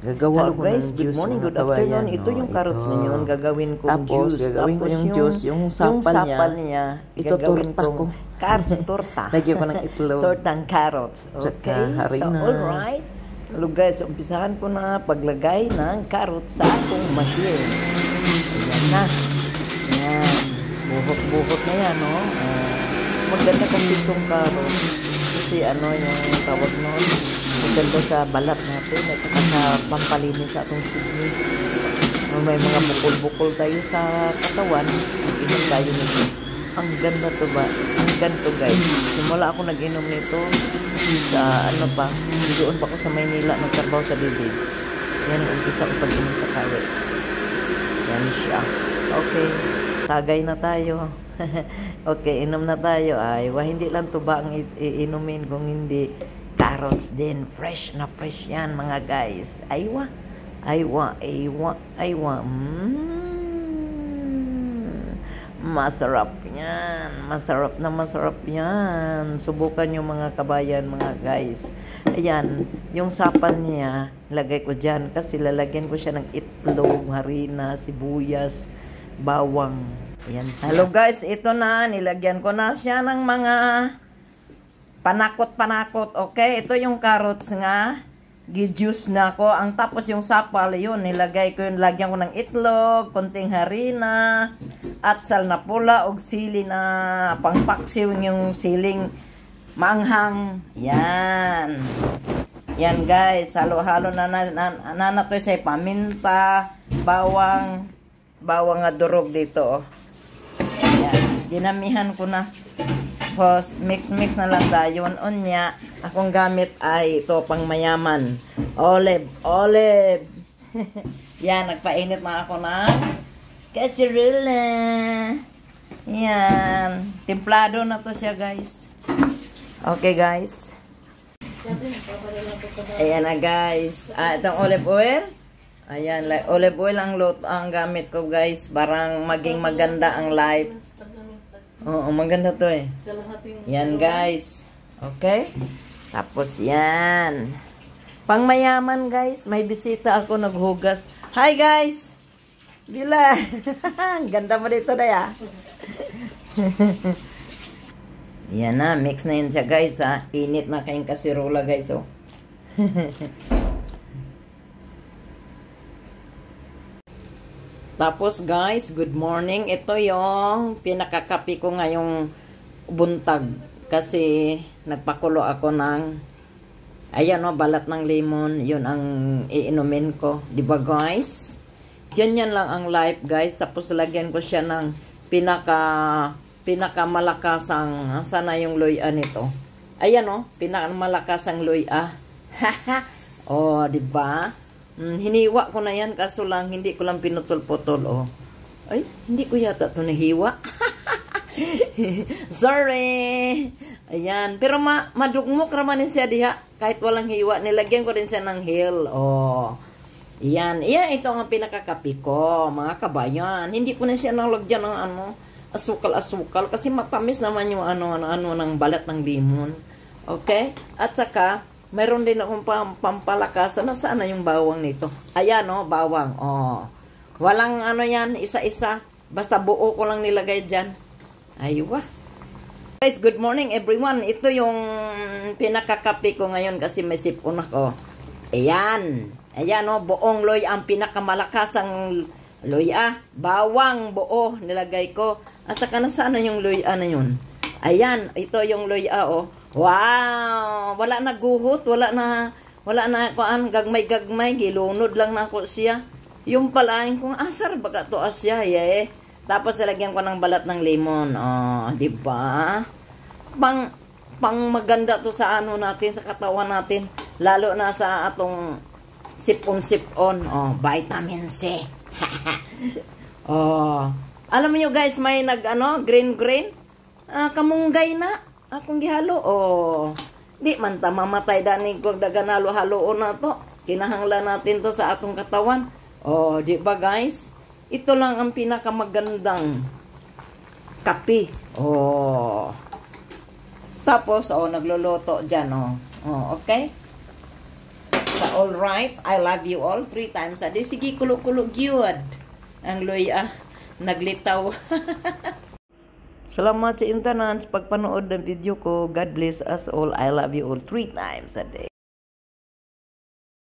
Gagawa Hello ko guys, ng good juice, morning, mga good afternoon. kabayan, Ito yung carrots ito. ngayon, gagawin kong Tapos, juice. gagawin ko yung juice, yung sapal niya, ito gagawin torta kong ko. Carrots, torta. Lagyan ko ng itlog. Tortang carrots. Tsaka Okay, so harina. alright. Hello guys, umpisahan ko na paglagay ng carrots sa akong machine. Ayan na. Ayan. Buhok-buhok na yan, no? Maganda kasi itong carrots. Kasi ano yung tawag nun, maganda sa balat natin at saka sa pampalinis sa atong kidney. May mga bukol-bukol tayo sa katawan, inom tayo nito. Ang ganda to ba? Ang ganito guys. Simula ako nag-inom nito sa ano pa, doon pa ako sa Maynila nagtrabaho sa Bibigs. Yan ang umpisa ko pag-inom sa carrot. Yan siya. Okay, tagay na tayo. Okay, inom na tayo. Ay, hindi lang to ba ang iinumin kung hindi carrots din. Fresh na fresh yan mga guys. Aywa. Masarap yan. Masarap yan. Subukan nyo mga kabayan, mga guys. Ayan, yung sapal niya, lagay ko dyan kasi lalagyan ko siya ng itlog, harina, sibuyas, bawang. Ayan siya. Hello guys, ito na. Nilagyan ko na siya ng mga panakot-panakot. Okay, ito yung carrots nga. Gi-juice na ko. Ang tapos yung sapal, yun, nilagay ko yun. Lagyan ko ng itlog, konting harina, atsal na pula, og sili na pangpaksiw yung siling maanghang. Yan. Yan guys, halo-halo na to sa paminta, bawang nga durog dito. Yan. Dinamihan ko na. Tapos, mix na lang tayo. Unya, akong gamit ay ito, pang mayaman. Olive. Yan, nagpainit na ako ng casserole. Yan. Templado na to siya, guys. Okay, guys. Ayan na, guys. Itong olive oil. Ayan, olive oil ang gamit ko, guys. Parang maging maganda ang life. Oo, maganda to eh. Yan guys. Okay? Tapos yan. Pang mayaman guys. May bisita ako naghugas. Hi guys! Bila! Ganda mo dito daya. Yan na. Mix na yun siya guys ha. Init na kayong kasirola guys oh. Tapos guys, good morning. Ito yung pinakakapi ko ngayong buntag. Kasi nagpakulo ako ng, ayan o, balat ng lemon. Yun ang iinumin ko. Diba guys? Yan lang ang life guys. Tapos lagyan ko siya ng pinakamalakasang, sana yung loya nito. Ayan o, pinakamalakasang loya. O, diba? Hiniwa ko na yan, kaso lang, hindi ko lang pinutol-putol, oh. Ay, hindi ko yata ito nahiwa. Sorry! Ayan, pero madugmok naman siya diha, kahit walang hiwa, nilagyan ko rin siya ng heel, oh. Ayan, ito ang pinakakapi ko, mga kabayan. Hindi ko na siya nalagyan ng asukal-asukal, kasi matamis naman yung ng balat ng limon. Okay? At saka, mayroon din akong pampalakasan. Nasaan na yung bawang nito? Ayan o, bawang. Oh. Walang yan, isa-isa. Basta buo ko lang nilagay dyan. Aywa. Guys, good morning everyone. Ito yung pinakakapi ko ngayon kasi may sipon ako. Ayan. Ayan o, buong loya. Ang pinakamalakasang loya. Bawang buo nilagay ko. At saka nasaan na yung loya na yun? Ayan, ito yung loya o. Wow! Wala na guhot, wala na gagmay, gilunod lang na ako siya. Yung palain kung asar baga to asya, eh. Tapos ilagyan ko ng balat ng lemon. Oh, di ba? Pang maganda to sa natin, sa katawan natin, lalo na sa atong sipon-sipon. Oh, vitamin C. Oh. Alam niyo guys, may green. Kamunggay na. Akong gihalo, di man ta mamatay danig kung daganalo-haloon na to. Kinahanglan natin to sa atong katawan. Di ba guys? Ito lang ang pinakamagandang kape. Tapos, nagluluto dyan, okay? sa all right, I love you all 3 times a day. Sige, kulo-kulo gyud. Ang luya naglitaw. Salamat sa intanan sa pagpanood ng video ko. God bless us all. I love you all 3 times a day.